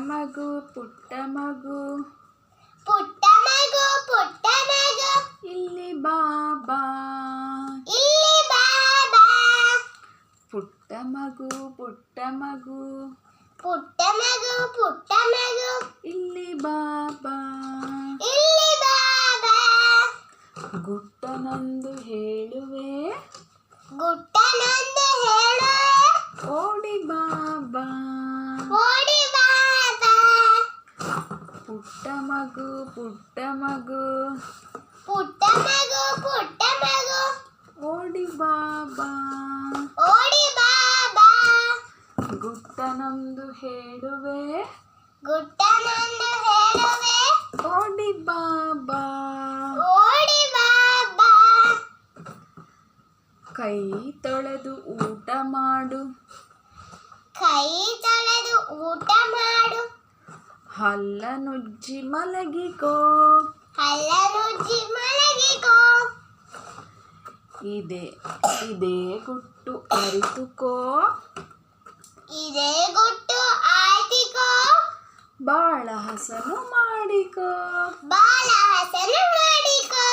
ಮಗು ಪುಟ್ಟ ಮಗು ಪುಟ್ಟ ಮಗು ಪುಟ್ಟ ಮಗು ಇಲ್ಲಿ ಬಾಬಾ ಇಲ್ಲಿ ಬಾಬಾ ಪುಟ್ಟ ಮಗು ಪುಟ್ಟ ಮಗು ಪುಟ್ಟ ಮಗು ಪುಟ್ಟ ಮಗು ಇಲ್ಲಿ ಬಾಬಾ ಇಲ್ಲಿ ಬಾಬಾ ಗುಟ್ಟನೊಂದು ಹೇಳುವೆ ಗುಟ್ಟನೊಂದು ಹೇಳು ಓಡಿ ಬಾಬಾ ಓಡಿ ಬಾಬಾ ಪುಟ್ಟ ಮಗು ಪುಟ್ಟ ಮಗು ಪುಟ್ಟ ಮಗು ಪುಟ್ಟ ಮಗು ಓಡಿ ಬಾಬಾ ಓಡಿ ಬಾಬಾ ಗುಟ್ಟನೊಂದು ಹೇಳುವೆ ಗುಟ್ಟನೊಂದು ಹೇಳುವೆ ಓಡಿ ಬಾಬಾ ಓಡಿ ಬಾಬಾ ಕೈ ತೊಳೆದು ಊಟ ಮಾಡು ಕೈ ತೊಳೆದು ಊಟ ಮಾಡು ಹಲ್ಲನುಜ್ಜಿ ಮಲಗಿಕೋ ಹಲ್ಲನುಜ್ಜಿ ಮಲಗಿಕೋ ಇದೇ ಗುಟ್ಟು ಅರಿತುಕೋ ಇದೇ ಗುಟ್ಟು ಆಯ್ತಿಕೋ ಬಾಳ ಹಸನು ಮಾಡಿಕೋ ಬಾಳ ಹಸನು ಮಾಡಿಕೋ